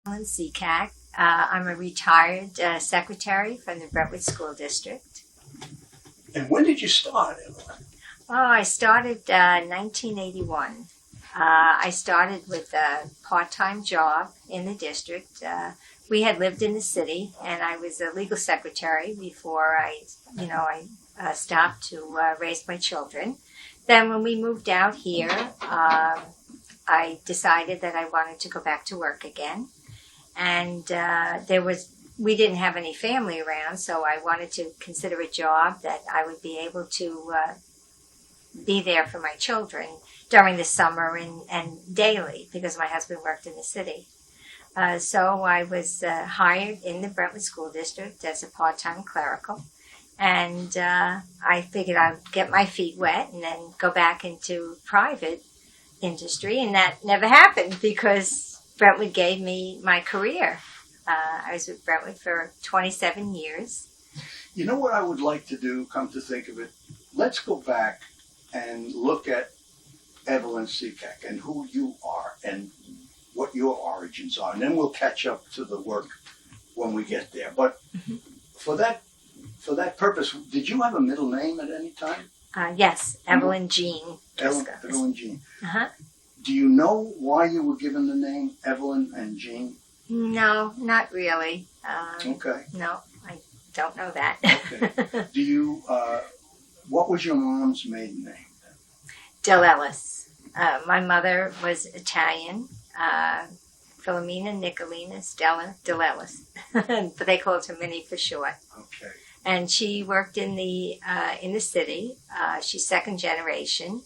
Evelyn Sekac. I'm a retired secretary from the Brentwood School District. And when did you start, Evelyn? Oh, I started 1981. I started with a part-time job in the district. We had lived in the city, and I was a legal secretary before I stopped to raise my children. Then when we moved out here, I decided that I wanted to go back to work again. And we didn't have any family around, so I wanted to consider a job that I would be able to be there for my children during the summer and daily, because my husband worked in the city. So I was hired in the Brentwood School District as a part-time clerical. And I figured I'd get my feet wet and then go back into private industry. And that never happened because Brentwood gave me my career. I was with Brentwood for 27 years. You know what I would like to do, come to think of it? Let's go back and look at Evelyn Sekac and who you are and what your origins are. And then we'll catch up to the work when we get there. But for that purpose, did you have a middle name at any time? Yes, Evelyn Jean. Evelyn Jean. Uh-huh. Do you know why you were given the name Evelyn and Jean? No, not really. Okay. No, I don't know that. Okay. Do you, what was your mom's maiden name? Delellis. My mother was Italian. Philomena Nicolina Stella Delellis. But they called her Minnie for short. Okay. And she worked in the city. She's second generation.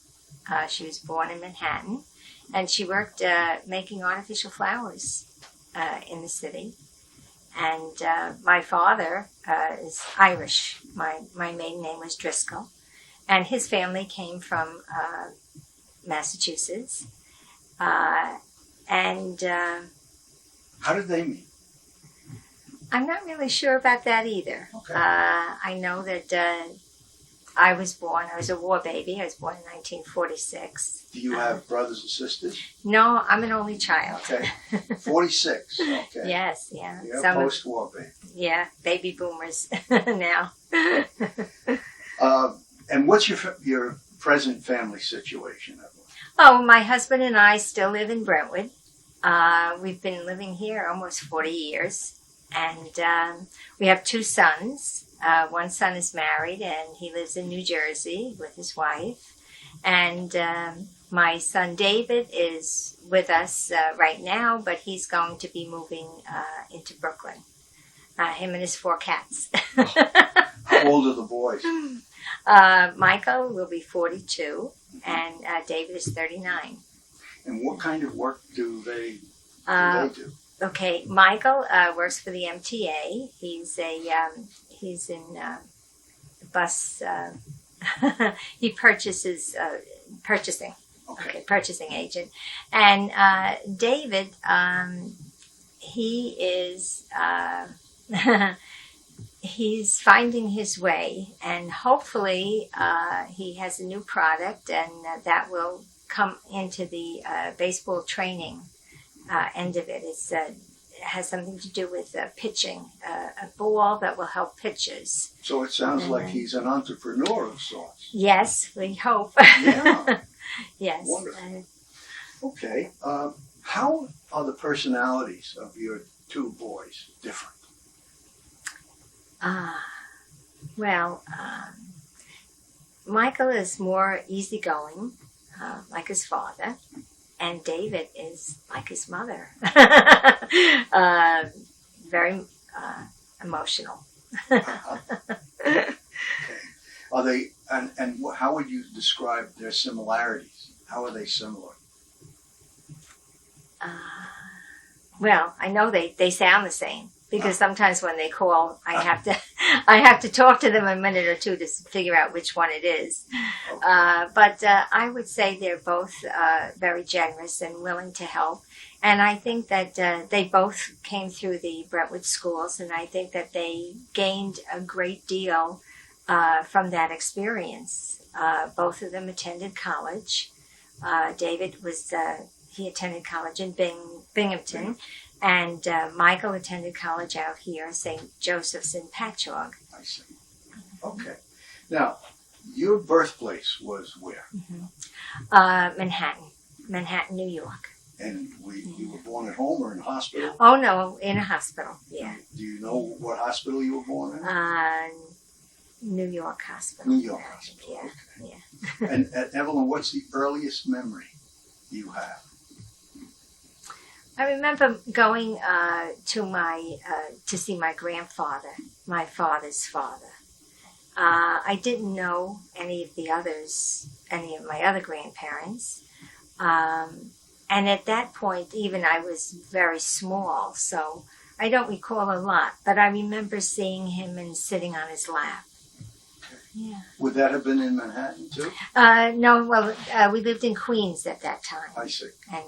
She was born in Manhattan. And she worked making artificial flowers in the city. And my father is Irish. My maiden name was Driscoll. And his family came from Massachusetts. And how did they meet? I'm not really sure about that either. Okay. I know that I was a war baby. I was born in 1946. Do you have brothers and sisters? No, I'm an only child. Okay. 46. Okay. Yes, yeah. You're a post-war baby. Yeah, baby boomers now. And what's your present family situation, Evelyn? Oh, my husband and I still live in Brentwood. We've been living here almost 40 years. And we have two sons. One son is married, and he lives in New Jersey with his wife. And my son David is with us right now, but he's going to be moving into Brooklyn. Him and his 4 cats. How old are the boys? Michael will be 42, and David is 39. And what kind of work do they do? Okay, Michael works for the MTA. He's in bus. He purchasing. Okay, purchasing agent. And David, he is he's finding his way, and hopefully he has a new product, and that will come into the baseball training end of it. It has something to do with pitching, a ball that will help pitchers. So it sounds like he's an entrepreneur of sorts. Yes, we hope. Yeah. Yes. Wonderful. Okay. How are the personalities of your 2 boys different? Michael is more easygoing, like his father. And David is like his mother, very emotional. Okay. Are they? And how would you describe their similarities? How are they similar? Well, I know they sound the same. Because sometimes when they call, I have to talk to them a minute or two to figure out which one it is. But I would say they're both very generous and willing to help. And I think that they both came through the Brentwood schools, and I think that they gained a great deal from that experience. Both of them attended college. David he attended college in Binghamton. And Michael attended college out here, St. Joseph's in Patchogue. I see. Okay. Now, your birthplace was where? Manhattan, New York. And you were born at home or in a hospital? Oh, no, in a hospital, yeah. Do you know what hospital you were born in? New York Hospital. New York Hospital, Yeah, okay. yeah. And Evelyn, what's the earliest memory you have? I remember going to see my grandfather, my father's father. I didn't know any of my other grandparents. And at that point, even I was very small, so I don't recall a lot. But I remember seeing him and sitting on his lap. Yeah. Would that have been in Manhattan, too? No, well, we lived in Queens at that time. I see. And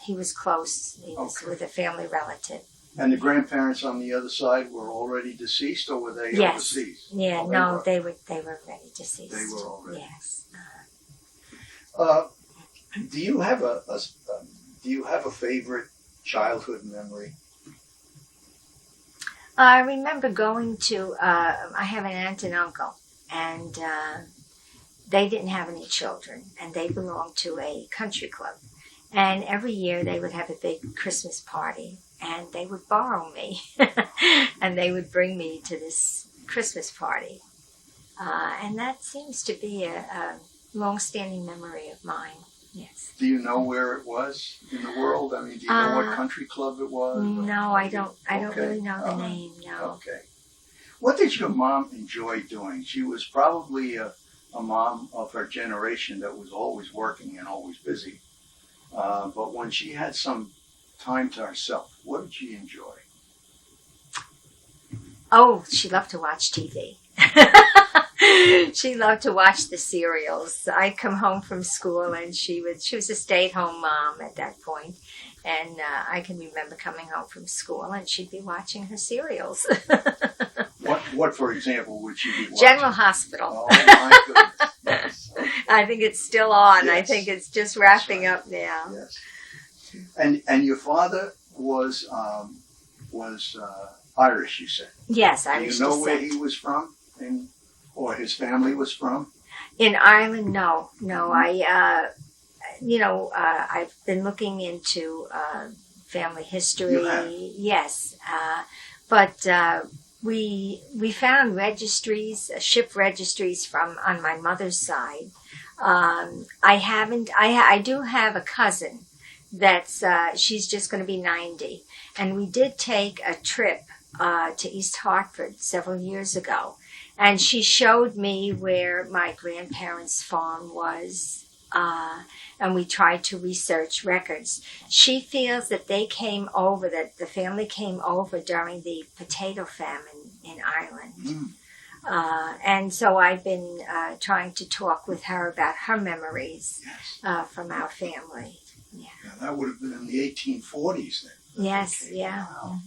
he was close. He was with a family relative. And the grandparents on the other side were already deceased, or were they overseas? Yeah, Oh, no, they were already deceased. They were already. Yes. Do you have a favorite childhood memory? I remember going to. I have an aunt and uncle, and they didn't have any children, and they belonged to a country club. And every year they would have a big Christmas party, and they would borrow me, and they would bring me to this Christmas party. And that seems to be a long-standing memory of mine. Yes. Do you know where it was in the world? I mean, do you know what country club it was? No, I don't. I don't Okay. really know the name. No. Okay. What did your mom enjoy doing? She was probably a mom of her generation that was always working and always busy. But when she had some time to herself, what did she enjoy? Oh, she loved to watch TV. She loved to watch the serials. I'd come home from school and she was a stay-at-home mom at that point. And I can remember coming home from school and she'd be watching her serials. What, for example, would she be watching? General Hospital. Oh, my goodness. Yes. I think it's still on. Yes. I think it's just wrapping That's up now. Yes. And your father was Irish, you said. Yes, Do Irish you know where descent. he was from, or his family was from? In Ireland, no. I've been looking into family history. You have? Yes, but we found registries, ship registries on my mother's side. I do have a cousin that's she's just going to be 90, and we did take a trip to East Hartford several years ago. And she showed me where my grandparents' farm was, and we tried to research records. She feels that that the family came over during the potato famine in Ireland. Mm. And so I've been trying to talk with her about her memories Yes. from our family. Yeah. Yeah, that would have been in the 1840s then. Yes, Okay. yeah. Wow.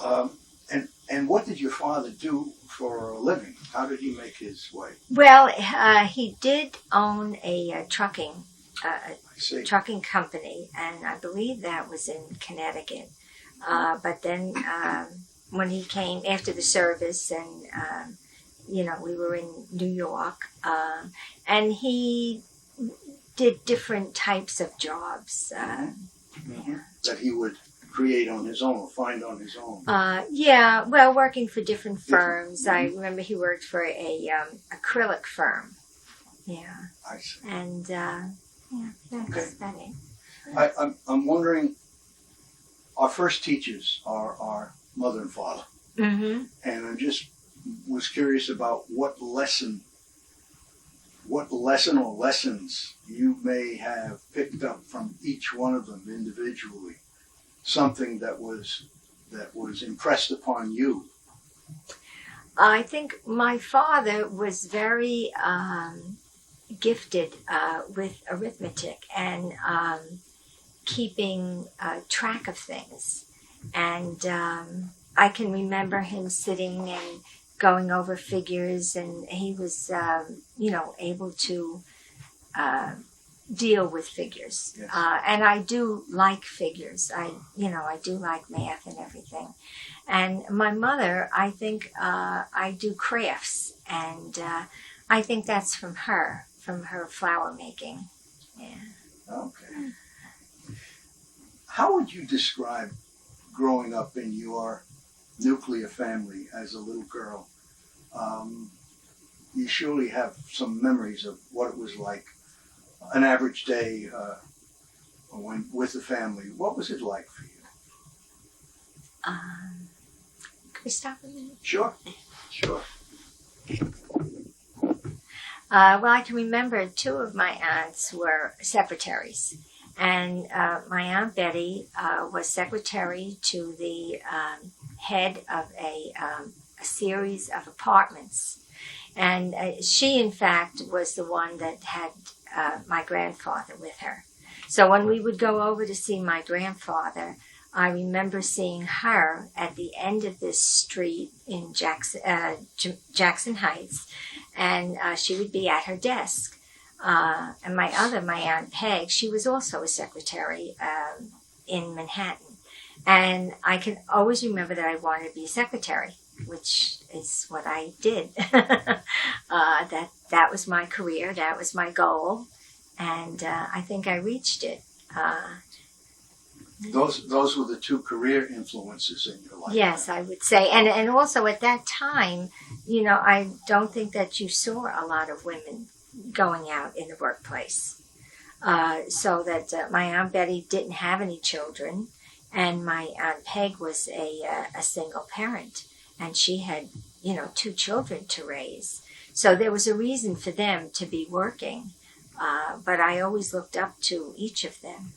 Mm-hmm. And what did your father do for a living? How did he make his way? Well, he did own a trucking I see. company, and I believe that was in Connecticut. But then when he came after the service, and we were in New York, and he did different types of jobs. That he would create on his own or find on his own. Working for different firms. I remember he worked for a acrylic firm. Yeah. I see. And that's about it. I'm wondering, our first teachers are our mother and father. Mm-hmm. And I just was curious about what lesson or lessons you may have picked up from each one of them individually. Something that was impressed upon you. I think my father was very gifted with arithmetic and keeping track of things. And I can remember him sitting and going over figures, and he was, able to deal with figures. Yes. And I do like figures. I do like math and everything. And my mother, I think I do crafts, and I think that's from her flower making. Yeah. Okay. How would you describe growing up in your nuclear family as a little girl? You surely have some memories of what it was like an average day with the family. What was it like for you? Can we stop a minute? Sure. Well, I can remember two of my aunts were secretaries. And my Aunt Betty was secretary to the head of a series of apartments. And she, in fact, was the one that had my grandfather with her. So when we would go over to see my grandfather, I remember seeing her at the end of this street in Jackson Heights, and she would be at her desk. And my Aunt Peg, she was also a secretary in Manhattan. And I can always remember that I wanted to be a secretary, which is what I did. That was my career, that was my goal, and I think I reached it. Those were the two career influences in your life. Yes, I would say. And also at that time, I don't think that you saw a lot of women going out in the workplace. So that my Aunt Betty didn't have any children, and my Aunt Peg was a single parent, and she had, two children to raise. So there was a reason for them to be working, but I always looked up to each of them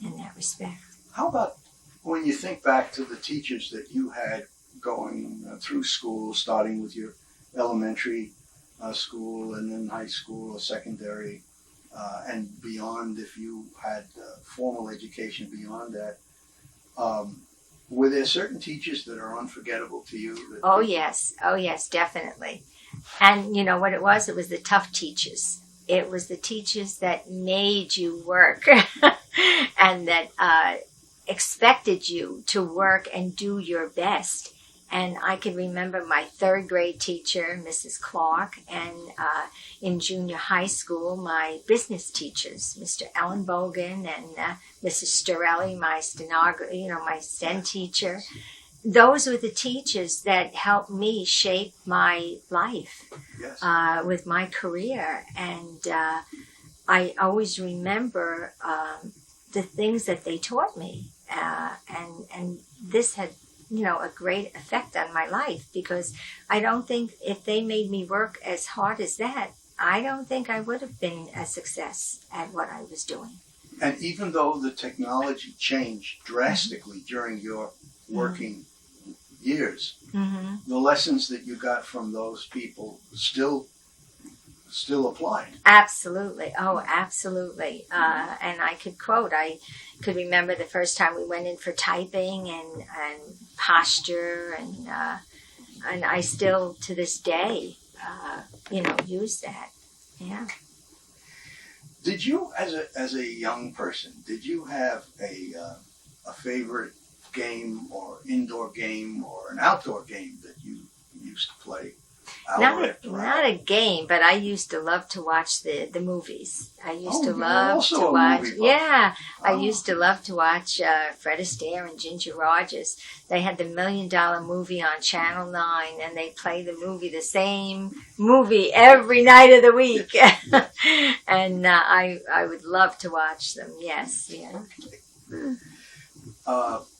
in that respect. How about when you think back to the teachers that you had going through school, starting with your elementary school and then high school or secondary, and beyond, if you had formal education beyond that, were there certain teachers that are unforgettable to you? Oh yes, definitely. And you know what it was? It was the tough teachers. It was the teachers that made you work and that expected you to work and do your best. And I can remember my third grade teacher, Mrs. Clark, and in junior high school, my business teachers, Mr. Ellen Bogan and Mrs. Storelli, my my STEM teacher. Those were the teachers that helped me shape my life. Yes. With my career. And I always remember the things that they taught me. And this had a great effect on my life, because I don't think if they made me work as hard as that, I don't think I would have been a success at what I was doing. And even though the technology changed drastically during your working years, the lessons that you got from those people still applied. Absolutely. Oh, absolutely. And I could remember the first time we went in for typing and posture, and I still to this day, use that. Yeah. Did you, as a young person, did you have a favorite game or indoor game or an outdoor game that you used to play? Not a game, but I used to love to watch the movies. I used to love to watch. Yeah, I used to love to watch Fred Astaire and Ginger Rogers. They had the $1 Million movie on Channel 9, and they play the same movie every night of the week. And I would love to watch them. Yes, yeah.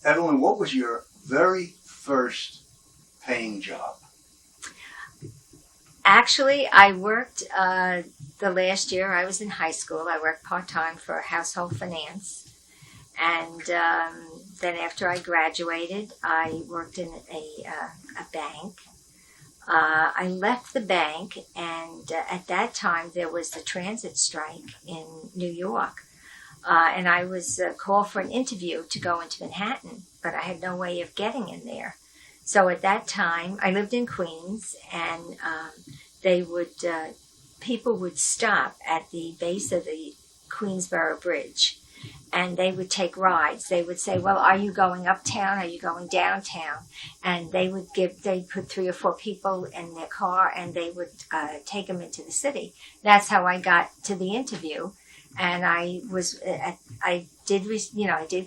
Evelyn, what was your very first paying job? Actually, I worked the last year I was in high school. I worked part-time for household finance. And then after I graduated, I worked in a bank. I left the bank, and at that time there was the transit strike in New York. And I was called for an interview to go into Manhattan, but I had no way of getting in there. So at that time, I lived in Queens, and people would stop at the base of the Queensboro Bridge. And they would take rides. They would say, well, are you going uptown? Are you going downtown? And they'd put 3 or 4 people in their car and they would take them into the city. That's how I got to the interview. And I did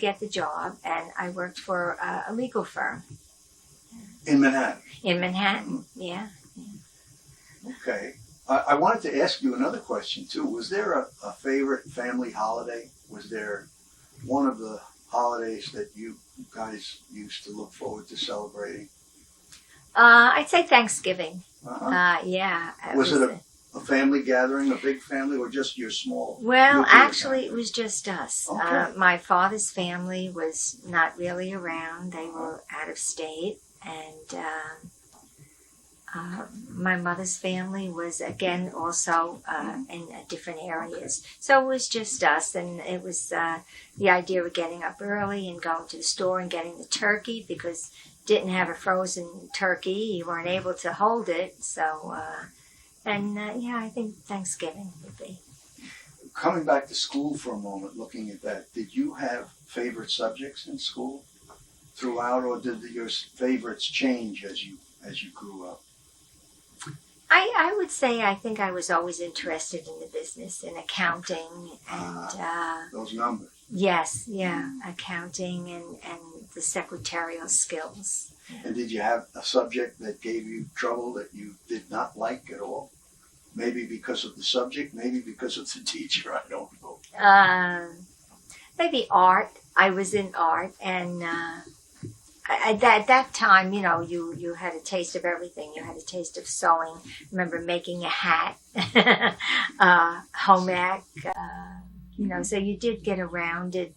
get the job, and I worked for a legal firm. In Manhattan? In Manhattan, yeah. Okay. I wanted to ask you another question, too. Was there a favorite family holiday? Was there one of the holidays that you guys used to look forward to celebrating? I'd say Thanksgiving. Uh-huh. Yeah. Was it a family gathering, a big family, or just your small? Well, actually, it was just us. Okay. My father's family was not really around. They were out of state. And my mother's family was, again, also in different areas. So it was just us. And it was the idea of getting up early and going to the store and getting the turkey, because didn't have a frozen turkey. You weren't able to hold it. So... I think Thanksgiving would be. Coming back to school for a moment, looking at that, did you have favorite subjects in school throughout, or did your favorites change as you grew up? I would say I think I was always interested in the business, in accounting and... those numbers. Yes, yeah, accounting and the secretarial skills. And did you have a subject that gave you trouble that you did not like at all? Maybe because of the subject, maybe because of the teacher, I don't know. Maybe art. I was in art, and at that time, you had a taste of everything. You had a taste of sewing. I remember making a hat, home ec, so you did get a rounded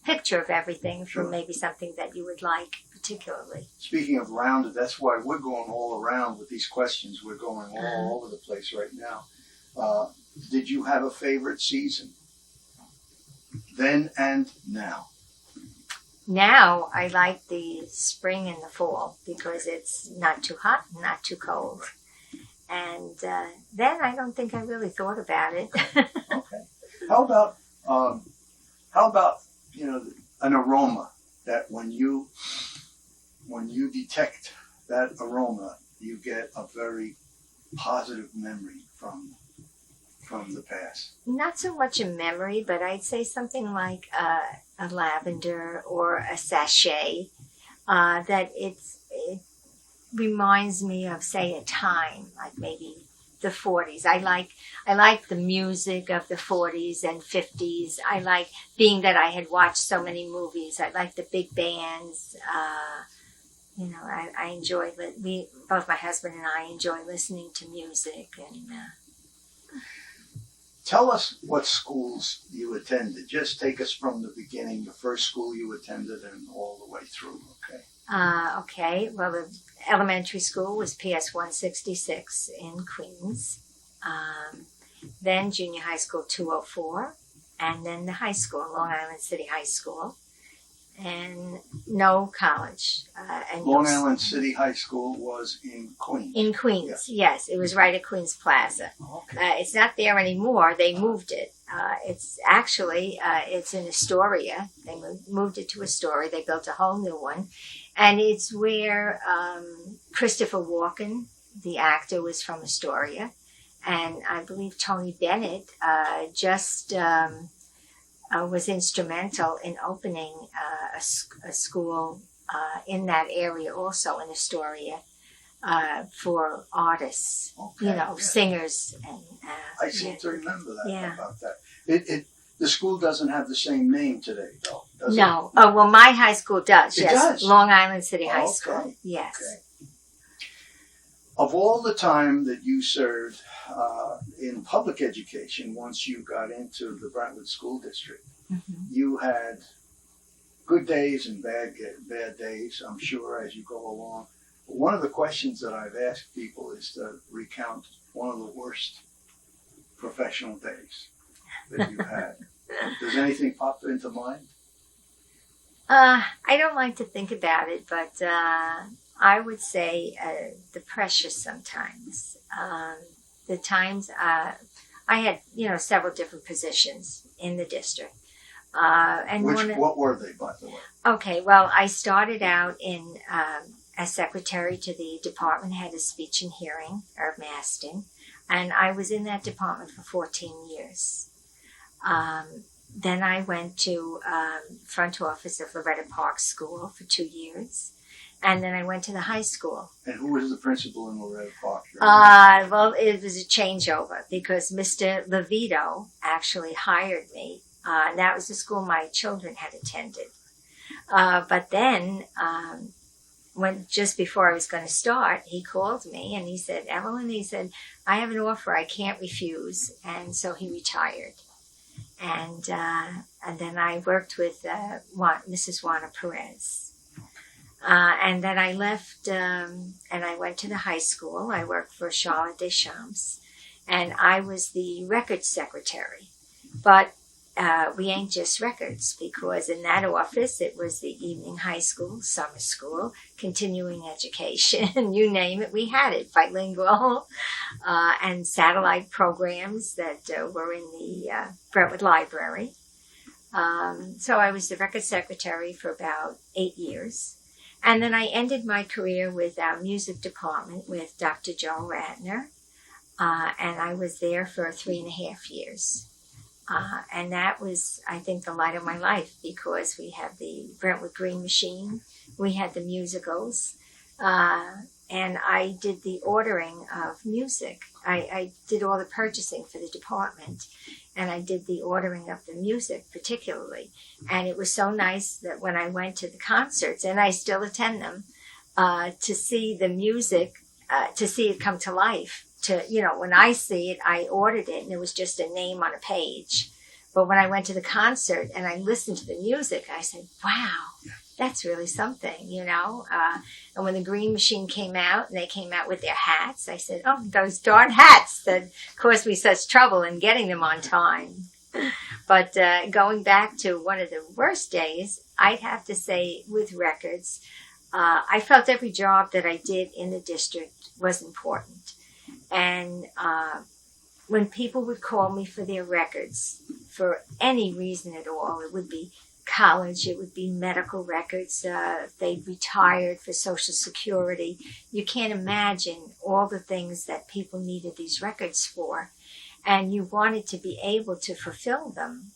picture of everything from maybe something that you would like particularly. Speaking of rounded, that's why we're going all around with these questions. We're going all over the place right now. Did you have a favorite season? Then and now? Now I like the spring and the fall because it's not too hot, not too cold. And then I don't think I really thought about it. Okay. How about an aroma that when you detect that aroma, you get a very positive memory from the past? Not so much a memory, but I'd say something like a lavender or a sachet, that it reminds me of, say, a time, like maybe the 40s. I like the music of the 40s and 50s. I like, being that I had watched so many movies, I like the big bands. I enjoy, both my husband and I enjoy listening to music. And tell us what schools you attended. Just take us from the beginning, the first school you attended and all the way through, okay? Okay. Well, the elementary school was PS 166 in Queens. Then junior high school 204. And then the high school, Long Island City High School. And no college. Long Island City High School was in Queens. In Queens, yes. It was right at Queens Plaza. Okay. It's not there anymore. They moved it. It's actually, it's in Astoria. They moved it to Astoria. They built a whole new one. And it's where Christopher Walken, the actor, was from Astoria. And I believe Tony Bennett was instrumental in opening a school in that area, also in Astoria, for artists, singers. And I seem to remember that about that. The school doesn't have the same name today, though, does it? No. Oh, well, my high school does, It yes. does? Long Island City High Okay. School, yes. Okay. Of all the time that you served in public education, once you got into the Brentwood School District, you had good days and bad days, I'm sure, as you go along. But one of the questions that I've asked people is to recount one of the worst professional days that you had. Does anything pop into mind? I don't like to think about it, but I would say the pressure sometimes. The times I had, several different positions in the district. What were they, by the way? Okay, well, I started out in as secretary to the department head of speech and hearing, R.O.B.S, and I was in that department for 14 years. Then I went to front office of Loretta Park School for 2 years, and then I went to the high school. And who was the principal in Loretta Park? Well, it was a changeover because Mr. Levito actually hired me. That was the school my children had attended. But then, just before I was going to start, he called me and he said, "Evelyn," he said, "I have an offer I can't refuse." And so he retired. And then I worked with Mrs. Juana Perez. And then I left and I went to the high school. I worked for Charlotte Deschamps, and I was the records secretary. But we ain't just records, because in that office it was the evening high school, summer school, continuing education, you name it, we had it, bilingual, and satellite programs that were in the Brentwood Library. So I was the record secretary for about 8 years. And then I ended my career with our music department with Dr. Joe Ratner, and I was there for 3.5 years. And that was, I think, the light of my life, because we had the Brentwood Green Machine, we had the musicals, and I did the ordering of music. I did all the purchasing for the department, and I did the ordering of the music particularly. And it was so nice that when I went to the concerts, and I still attend them, to see the music, to see it come to life. When I see it, I ordered it and it was just a name on a page. But when I went to the concert and I listened to the music, I said, wow, that's really something, And when the Green Machine came out and they came out with their hats, I said, oh, those darn hats that caused me such trouble in getting them on time. But going back to one of the worst days, I'd have to say with records, I felt every job that I did in the district was important. And when people would call me for their records, for any reason at all, it would be college, it would be medical records, they'd retired for Social Security. You can't imagine all the things that people needed these records for. And you wanted to be able to fulfill them.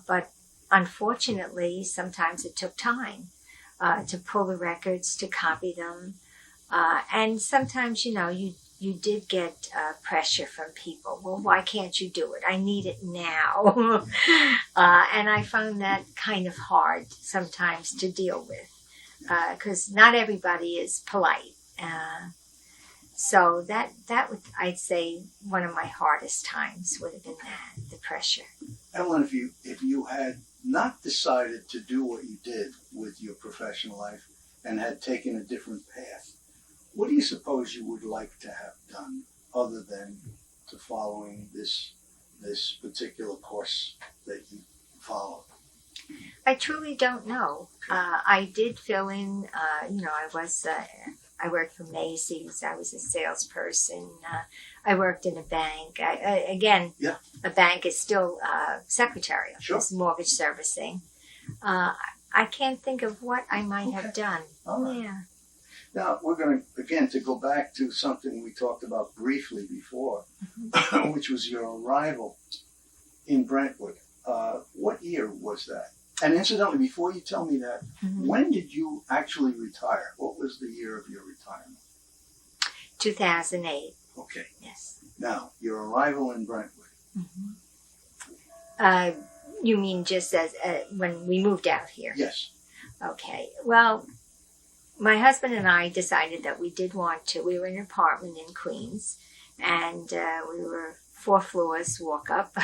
But unfortunately, sometimes it took time to pull the records, to copy them. And sometimes, you did get pressure from people. Well, why can't you do it? I need it now. And I found that kind of hard sometimes to deal with, because not everybody is polite. So that would, I'd say, one of my hardest times would have been that, the pressure. Evelyn, if you had not decided to do what you did with your professional life and had taken a different path, what do you suppose you would like to have done other than to following this particular course that you followed? I truly don't know. I did fill in, I worked for Macy's. I was a salesperson. I worked in a bank. A bank is still secretarial. Sure. It's mortgage servicing. I can't think of what I might have done. All right. Yeah. Now, we're going to, again, to go back to something we talked about briefly before, which was your arrival in Brentwood. What year was that? And incidentally, before you tell me that, when did you actually retire? What was the year of your retirement? 2008. Okay. Yes. Now, your arrival in Brentwood. You mean just as when we moved out here? Yes. Okay. Well, my husband and I decided that we did want to. We were in an apartment in Queens, and we were 4 floors walk up.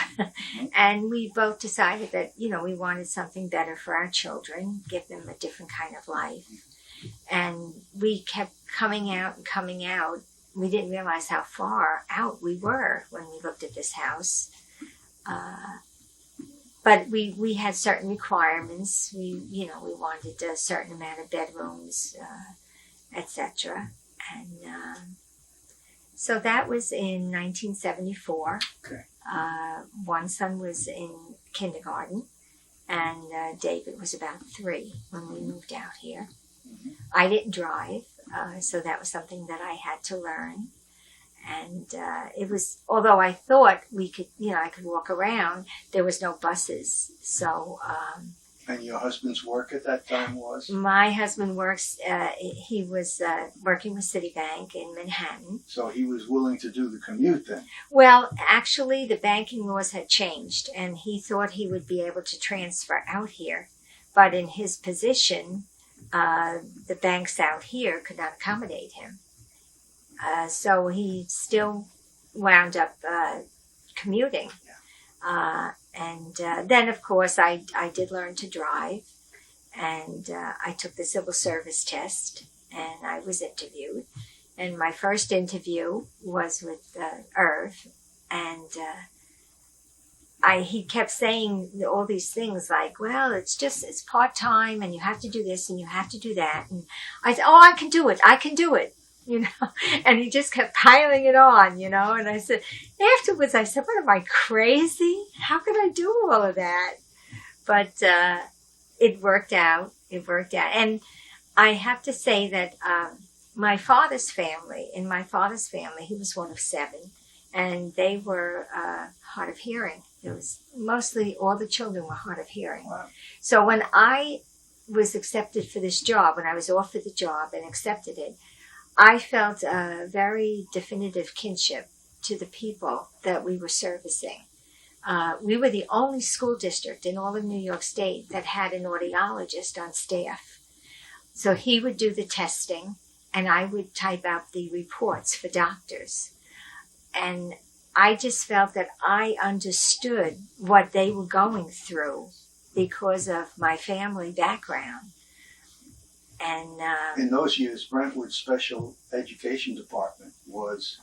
And we both decided that, we wanted something better for our children, give them a different kind of life. And we kept coming out and coming out. We didn't realize how far out we were when we looked at this house. But we had certain requirements. We wanted a certain amount of bedrooms, etc. And So that was in 1974. Okay. One son was in kindergarten, and David was about 3 when we moved out here. Mm-hmm. I didn't drive, so that was something that I had to learn. And it was, although I thought we could, I could walk around, there was no buses. So. And your husband's work at that time was? My husband works, he was working with Citibank in Manhattan. So he was willing to do the commute then? Well, actually, the banking laws had changed, and he thought he would be able to transfer out here. But in his position, the banks out here could not accommodate him. So he still wound up commuting. Yeah. And then, of course, I did learn to drive, and I took the civil service test, and I was interviewed. And my first interview was with Irv, and he kept saying all these things like, well, it's part-time, and you have to do this, and you have to do that. And I said, oh, I can do it. And he just kept piling it on, and I said, afterwards, I said, what am I, crazy? How could I do all of that? But it worked out. And I have to say that in my father's family, he was one of 7, and they were hard of hearing. It was mostly all the children were hard of hearing. Wow. So when I was accepted for this job, when I was offered the job and accepted it, I felt a very definitive kinship to the people that we were servicing. We were the only school district in all of New York State that had an audiologist on staff. So he would do the testing, and I would type out the reports for doctors. And I just felt that I understood what they were going through because of my family background. And in those years, Brentwood Special Education Department was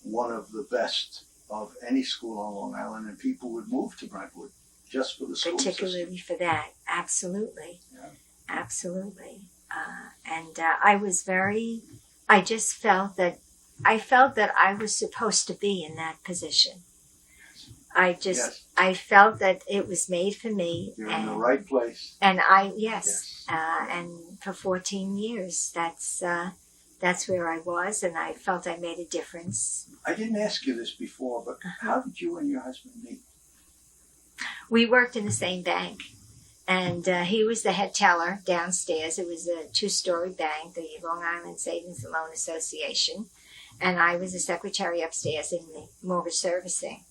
one of the best of any school on Long Island, and people would move to Brentwood just for the school particularly system. For that, absolutely, Yeah. Absolutely. I just felt that I was supposed to be in that position. Yes. I felt that it was made for me. You're in the right place. And and for 14 years, that's where I was, and I felt I made a difference. I didn't ask you this before, but how did you and your husband meet? We worked in the same bank, and he was the head teller downstairs. It was a 2-story bank, the Long Island Savings and Loan Association, and I was the secretary upstairs in the mortgage servicing.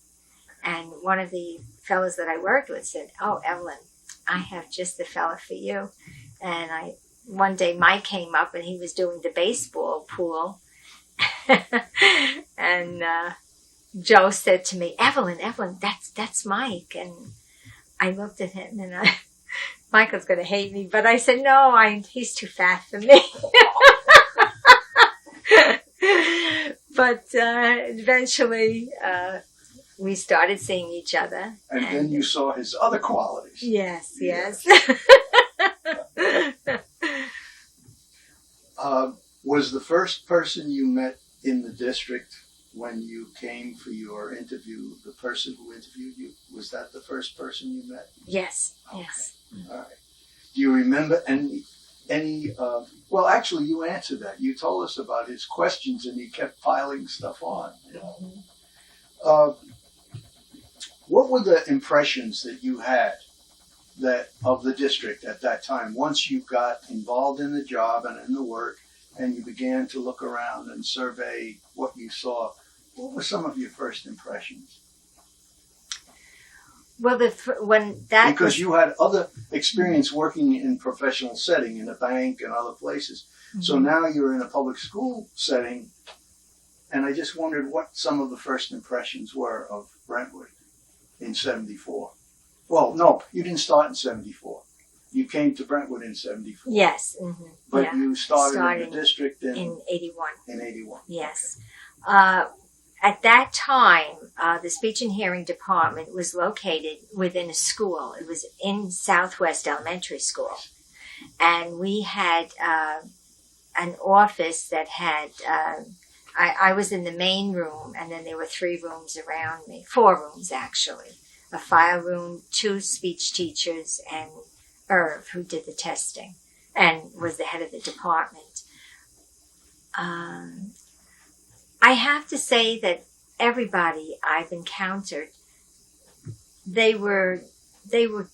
And one of the fellows that I worked with said, oh, Evelyn, I have just the fella for you. And one day Mike came up, and he was doing the baseball pool. And Joe said to me, Evelyn, that's Mike. And I looked at him, and Michael's going to hate me. But I said, no, he's too fat for me. But eventually we started seeing each other. And then you saw his other qualities. Yes. Was the first person you met in the district when you came for your interview, the person who interviewed you, was that the first person you met? Yes, Okay. yes. All right. Do you remember any well, actually, you answered that. You told us about his questions, and he kept piling stuff on. What were the impressions that you had of the district at that time, once you got involved in the job and in the work, and you began to look around and survey what you saw? What were some of your first impressions? Well, because you had other experience working in professional setting, in a bank and other places. Mm-hmm. So now you're in a public school setting, and I just wondered what some of the first impressions were of Brentwood in 74. Well, no, you didn't start in 74. You came to Brentwood in 74. Yes. Mm-hmm. But you started in the district in 81. In 81. Yes. At that time, the speech and hearing department was located within a school. It was in Southwest Elementary School. And we had an office that had I was in the main room, and then there were 3 rooms around me, 4 rooms actually. A file room, 2 speech teachers, and Irv, who did the testing and was the head of the department. I have to say that everybody I've encountered, they were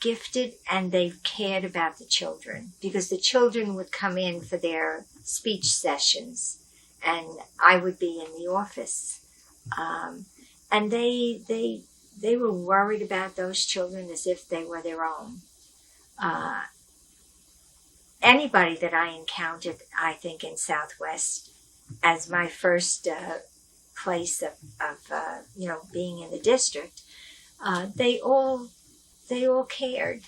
gifted, and they cared about the children, because the children would come in for their speech sessions, and I would be in the office. And they were worried about those children as if they were their own. Anybody that I encountered, I think, in Southwest, as my first place of being in the district, they all cared.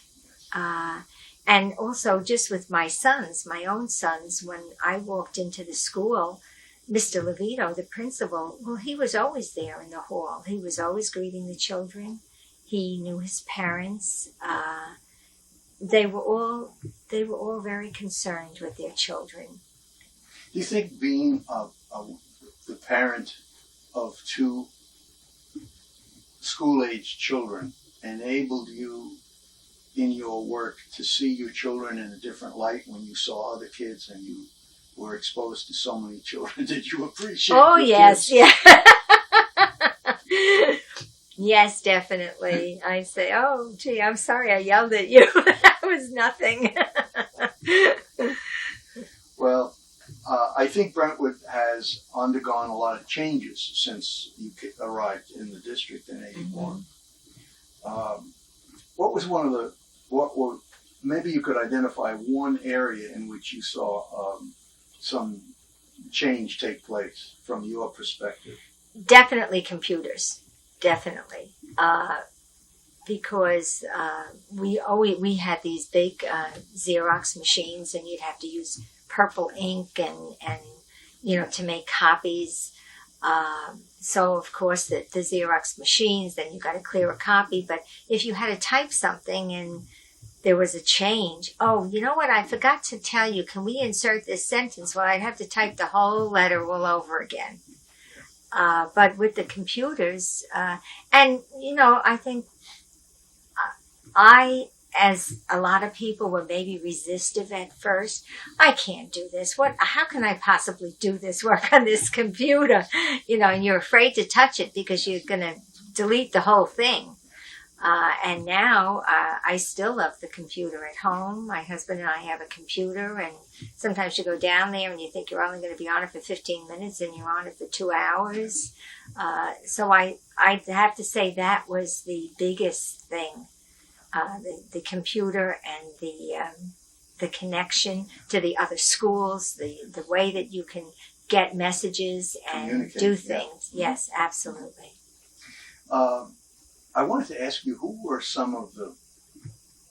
And also just with my sons, my own sons, when I walked into the school, Mr. Levito, the principal, well, he was always there in the hall. He was always greeting the children. He knew his parents. They were all very concerned with their children. Do you think being the parent of 2 school-age children enabled you in your work to see your children in a different light when you saw other kids and you were exposed to so many children? Did you appreciate Oh, your yes, kids? yeah. Yes, definitely. I say, oh, gee, I'm sorry I yelled at you. That was nothing. Well, I think Brentwood has undergone a lot of changes since you arrived in the district in '81. What was maybe you could identify one area in which you saw some change take place from your perspective? Definitely computers. Definitely. Because we had these big Xerox machines, and you'd have to use purple ink and to make copies. So of course the Xerox machines, then you got to clear a copy. But if you had to type something and there was a change, oh, you know what? I forgot to tell you. Can we insert this sentence? Well, I'd have to type the whole letter all over again. But with the computers, and I think as a lot of people were maybe resistive at first, I can't do this. How can I possibly do this work on this computer? And you're afraid to touch it because you're going to delete the whole thing. And now I still love the computer at home. My husband and I have a computer, and sometimes you go down there and you think you're only going to be on it for 15 minutes and you're on it for 2 hours. So I'd have to say that was the biggest thing. The computer and the connection to the other schools, the way that you can get messages and do things. Yeah. Yes, absolutely. I wanted to ask you, who were some of the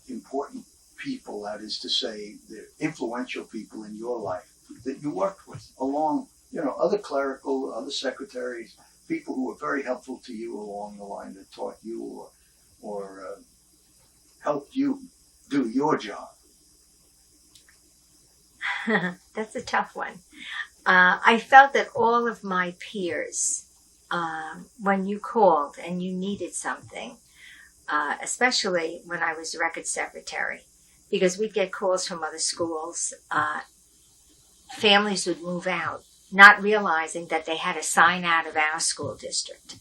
important people, that is to say, the influential people in your life that you worked with along, other clerical, other secretaries, people who were very helpful to you along the line, that taught you or helped you do your job? That's a tough one. I felt that all of my peers, when you called and you needed something, especially when I was record secretary, because we'd get calls from other schools, families would move out, not realizing that they had to sign out of our school district.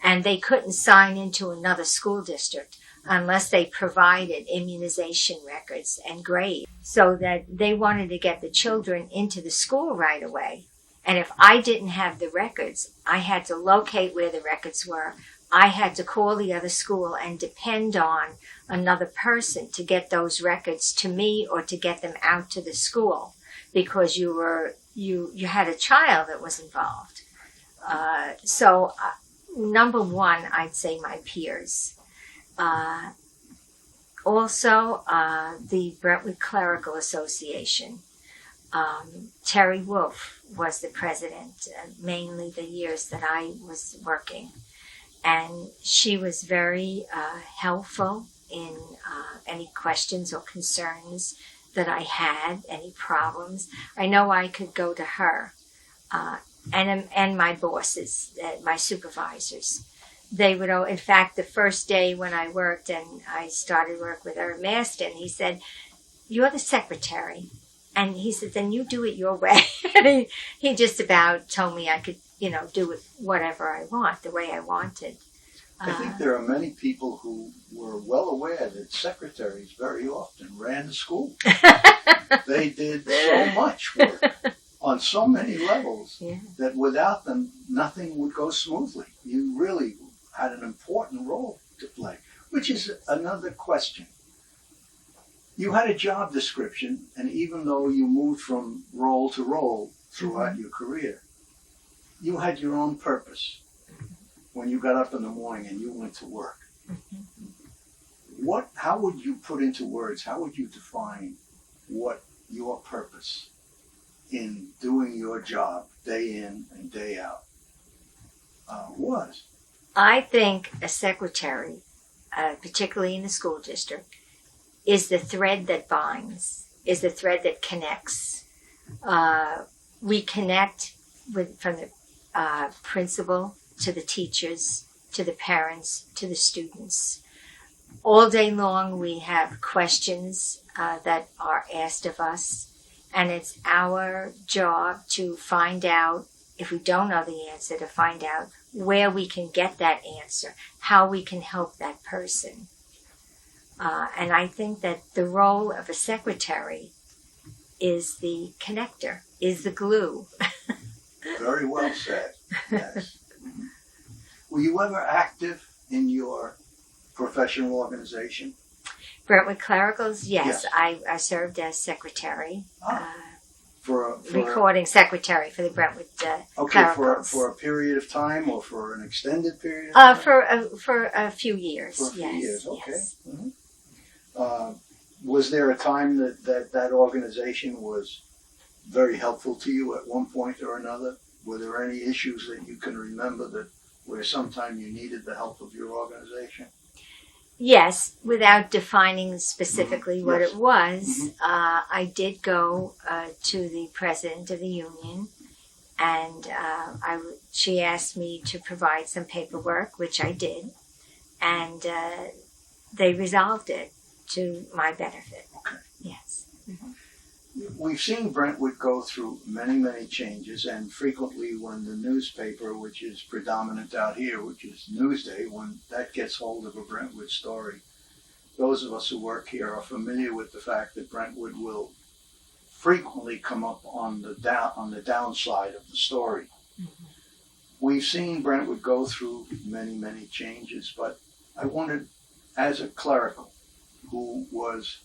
And they couldn't sign into another school district unless they provided immunization records and grades, so that they wanted to get the children into the school right away. And if I didn't have the records, I had to locate where the records were. I had to call the other school and depend on another person to get those records to me or to get them out to the school, because you had a child that was involved. So number one, I'd say my peers. Also, the Brentwood Clerical Association. Terry Wolf was the president, mainly the years that I was working. And she was very helpful in any questions or concerns that I had, any problems. I know I could go to her. and my bosses, my supervisors. They would, in fact, the first day when I worked and I started work with R.O.B.S, and he said, "You're the secretary." And he said, "Then you do it your way." And he just about told me I could, do it whatever I want, the way I wanted. I think there are many people who were well aware that secretaries very often ran the school. They did so much work on so many levels that without them, nothing would go smoothly. You really had an important role to play, which is another question. You had a job description, and even though you moved from role to role throughout your career, you had your own purpose when you got up in the morning and you went to work. How would you put into words, how would you define what your purpose in doing your job day in and day out was? I think a secretary, particularly in the school district, is the thread that binds, is the thread that connects. We connect from the principal to the teachers, to the parents, to the students. All day long we have questions that are asked of us, and it's our job to find out, if we don't know the answer, to find out where we can get that answer, how we can help that person. And I think that the role of a secretary is the connector, is the glue. Very well said. Yes. Were you ever active in your professional organization? Brentwood Clericals, yes. I served as secretary. Recording secretary for the Brentwood Clericals. For a period of time or for an extended period of time? For a few years. For a few years, okay. Yes. Mm-hmm. Was there a time that organization was very helpful to you at one point or another? Were there any issues that you can remember where sometime you needed the help of your organization? Yes, without defining specifically what it was, I did go to the president of the union, and she asked me to provide some paperwork, which I did, and they resolved it to my benefit. Okay. Yes. Mm-hmm. We've seen Brentwood go through many, many changes, and frequently when the newspaper, which is predominant out here, which is Newsday, when that gets hold of a Brentwood story, those of us who work here are familiar with the fact that Brentwood will frequently come up on the downside of the story. Mm-hmm. We've seen Brentwood go through many, many changes, but I wondered, as a clerical who was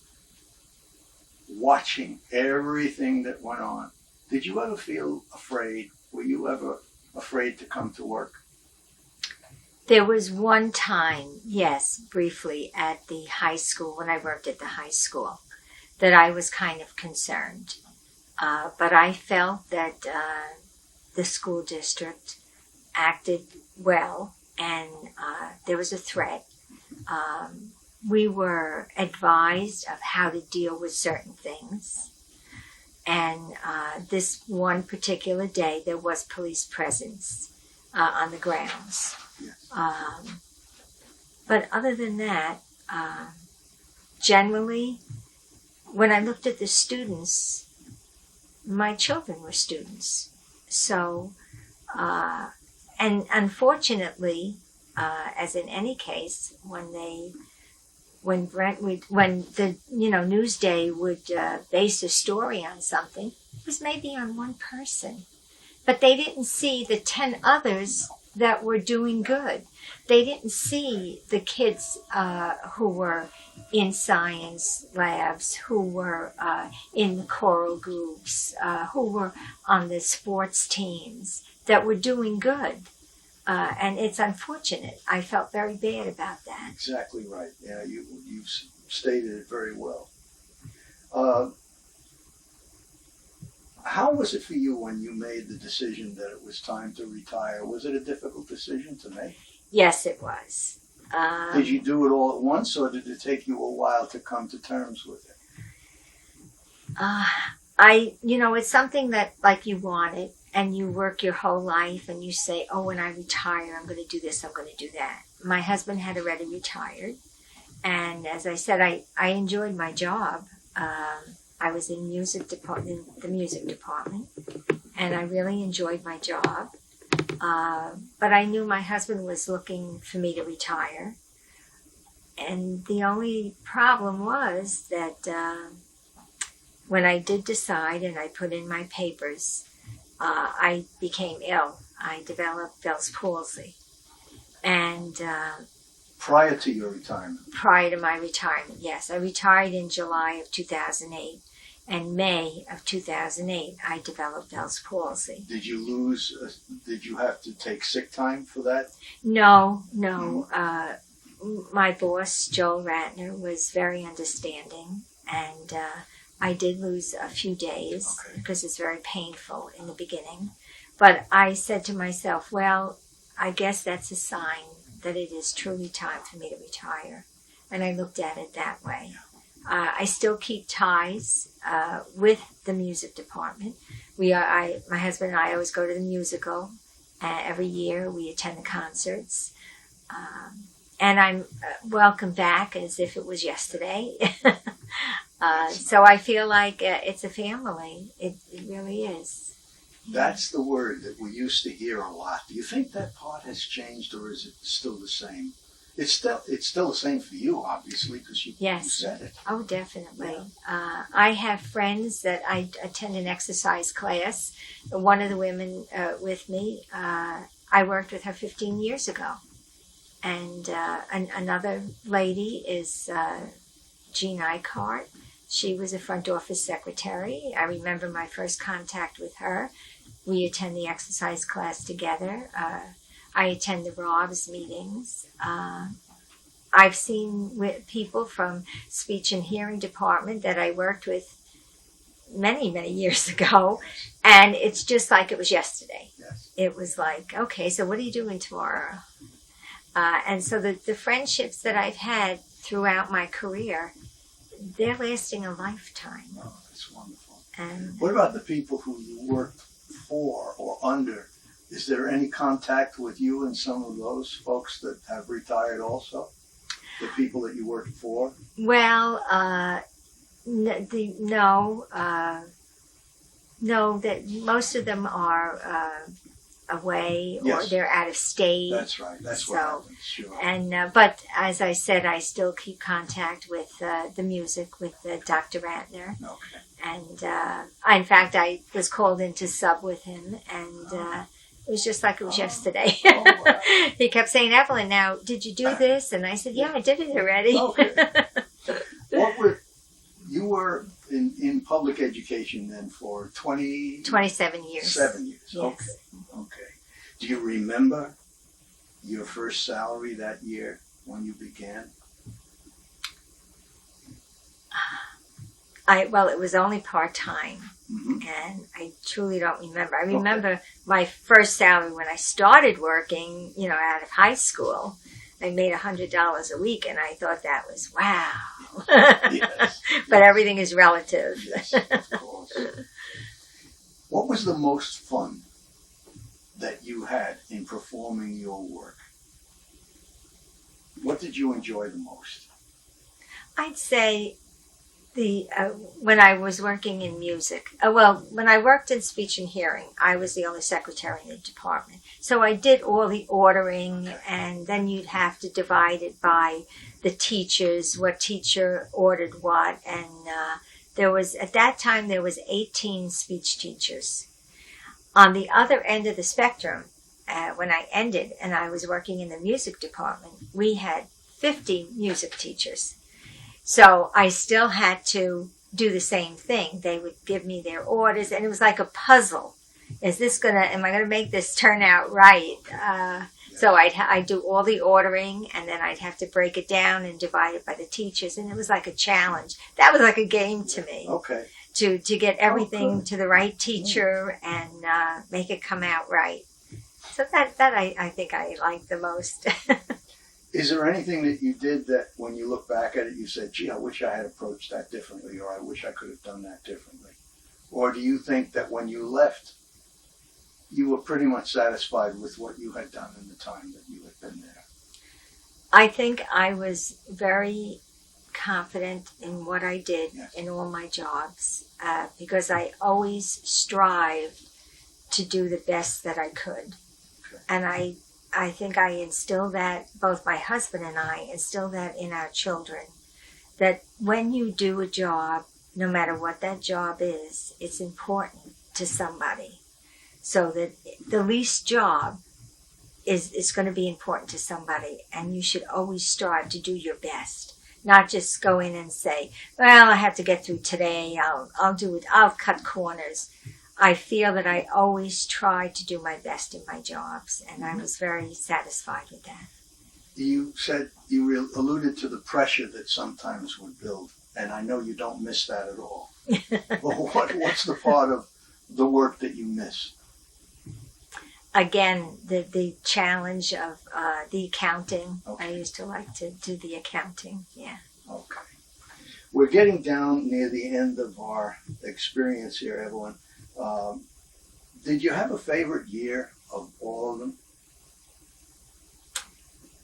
watching everything that went on, did you ever feel afraid? Were you ever afraid to come to work? There was one time, yes, briefly at the high school, when I worked at the high school, that I was kind of concerned. But I felt that the school district acted well, and there was a threat. We were advised of how to deal with certain things. And this one particular day, there was police presence on the grounds. Yes. But other than that, generally, when I looked at the students, my children were students. So, and unfortunately, as in any case, when the Newsday would base a story on something, it was maybe on one person. But they didn't see the 10 others that were doing good. They didn't see the kids who were in science labs, who were in the choral groups, who were on the sports teams that were doing good. And it's unfortunate. I felt very bad about that. Exactly right. Yeah, you've stated it very well. How was it for you when you made the decision that it was time to retire? Was it a difficult decision to make? Yes, it was. Did you do it all at once, or did it take you a while to come to terms with it? It's something that, like, you wanted. and you work your whole life and you say, oh, when I retire, I'm going to do this, I'm going to do that. My husband had already retired. And as I said, I enjoyed my job. I was in the music department, and I really enjoyed my job. But I knew my husband was looking for me to retire. And the only problem was that when I did decide and I put in my papers, I became ill. I developed Bell's palsy. And prior to your retirement? Prior to my retirement, yes. I retired in July of 2008. And May of 2008, I developed Bell's palsy. Did you have to take sick time for that? No. My boss, Joel Ratner, was very understanding, and I did lose a few days because it's very painful in the beginning. But I said to myself, well, I guess that's a sign that it is truly time for me to retire. And I looked at it that way. I still keep ties with the music department. My husband and I always go to the musical. Every year we attend the concerts. And I'm welcome back as if it was yesterday. So I feel like it's a family. It really is. That's the word that we used to hear a lot. Do you think that part has changed, or is it still the same? It's still the same for you, obviously, because you said it. Oh, definitely. Yeah. I have friends that I attend an exercise class. One of the women with me, I worked with her 15 years ago. And another lady is Jean Eichhardt. She was a front office secretary. I remember my first contact with her. We attend the exercise class together. I attend the R.O.B.S meetings. I've seen people from speech and hearing department that I worked with many, many years ago, and it's just like it was yesterday. Yes. It was like, okay, so what are you doing tomorrow? And so the friendships that I've had throughout my career, they're lasting a lifetime. Oh, that's wonderful. And what about the people who you worked for or under? Is there any contact with you and some of those folks that have retired also? The people that you worked for? Well, no, that most of them are away, or they're out of state. That's right. That's what happens. Sure. And but as I said, I still keep contact with the music with Dr. Ratner. Okay. And in fact, I was called in to sub with him, and it was just like it was yesterday. Wow. He kept saying, "Evelyn, now did you do this?" And I said, "Yeah, I did it already." Okay. You were in public education then for 27 years. 7 years. Yes. Okay. Do you remember your first salary that year when you began? Well, it was only part-time, Mm-hmm. and I truly don't remember. I remember my first salary when I started working, out of high school. I made $100 a week, and I thought that was wow. Yes. But everything is relative. Yes, of course. What was the most fun that you had in performing your work? What did you enjoy the most? I'd say when I was working in music, when I worked in speech and hearing, I was the only secretary in the department. So I did all the ordering, and then you'd have to divide it by the teachers, what teacher ordered what, and at that time there was 18 speech teachers. On the other end of the spectrum, when I ended and I was working in the music department, we had 50 music teachers. So I still had to do the same thing. They would give me their orders, and it was like a puzzle. Am I gonna make this turn out right? So I'd do all the ordering, and then I'd have to break it down and divide it by the teachers, and it was like a challenge. That was like a game to me. Okay. To get everything to the right teacher and make it come out right. So that I think I liked the most. Is there anything that you did that when you look back at it, you said, gee, I wish I had approached that differently, or I wish I could have done that differently? Or do you think that when you left you were pretty much satisfied with what you had done in the time that you had been there? I think I was very confident in what I did Yes. in all my jobs because I always strived to do the best that I could. Okay. And I think I instilled that, both my husband and I instilled that in our children, that when you do a job, no matter what that job is, it's important to somebody. So that the least job is going to be important to somebody, and you should always strive to do your best. Not just go in and say, well, I have to get through today, I'll do it, I'll cut corners. I feel that I always try to do my best in my jobs, and I was very satisfied with that. You said, you alluded to the pressure that sometimes would build, and I know you don't miss that at all. But what's the part of the work that you miss? Again, the challenge of the accounting. Okay. I used to like to do the accounting, yeah. Okay. We're getting down near the end of our experience here, Evelyn. Did you have a favorite year of all of them?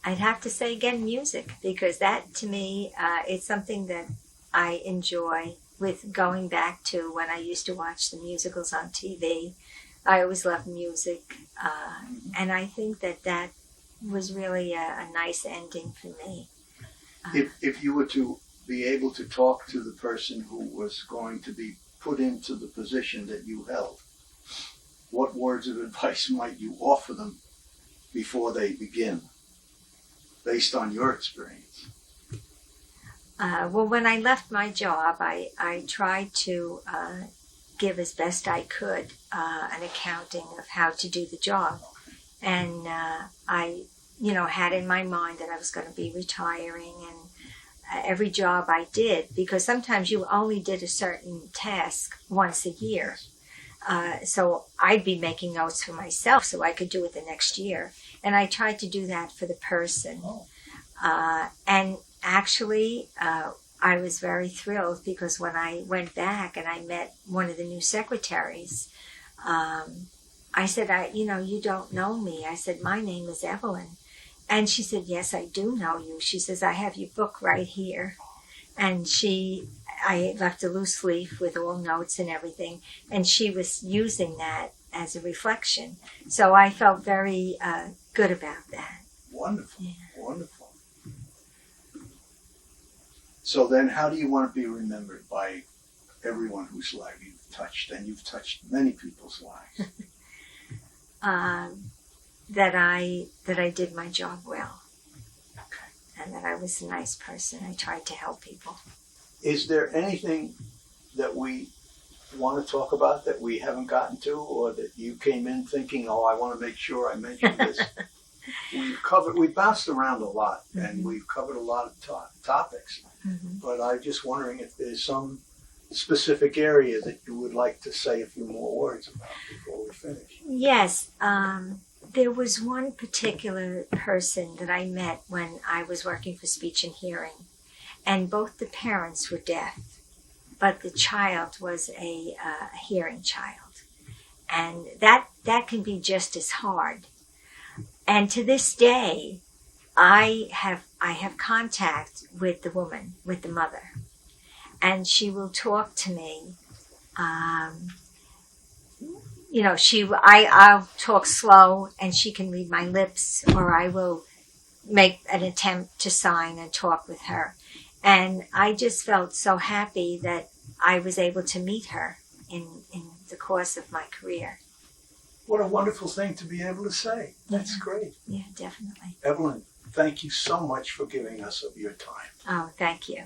I'd have to say again music, because that to me it's something that I enjoy, with going back to when I used to watch the musicals on TV. I always loved music, and I think that was really a nice ending for me. If you were to be able to talk to the person who was going to be put into the position that you held, what words of advice might you offer them before they begin, based on your experience? Well, when I left my job, I tried to give as best I could an accounting of how to do the job. And I, had in my mind that I was going to be retiring, and every job I did, because sometimes you only did a certain task once a year. So I'd be making notes for myself so I could do it the next year. And I tried to do that for the person. And actually, I was very thrilled, because when I went back and I met one of the new secretaries, I said, you don't know me. I said, my name is Evelyn. And she said, yes, I do know you. She says, I have your book right here. And I left a loose leaf with all notes and everything, and she was using that as a reflection. So I felt very good about that. Wonderful, yeah. Wonderful. So then how do you want to be remembered by everyone whose life you've touched? And you've touched many people's lives. That I did my job well. Okay. And that I was a nice person. I tried to help people. Is there anything that we want to talk about that we haven't gotten to, or that you came in thinking, oh, I want to make sure I mention this? We've bounced around a lot, and we've covered a lot of topics. Mm-hmm. But I'm just wondering if there's some specific area that you would like to say a few more words about before we finish. Yes. There was one particular person that I met when I was working for Speech and Hearing, and both the parents were deaf, but the child was a hearing child. And that can be just as hard. And to this day, I have contact with the woman, with the mother, and she will talk to me. I'll talk slow, and she can read my lips, or I will make an attempt to sign and talk with her. And I just felt so happy that I was able to meet her in the course of my career. What a wonderful thing to be able to say. That's great. Yeah, definitely. Evelyn, thank you so much for giving us of your time. Oh, thank you.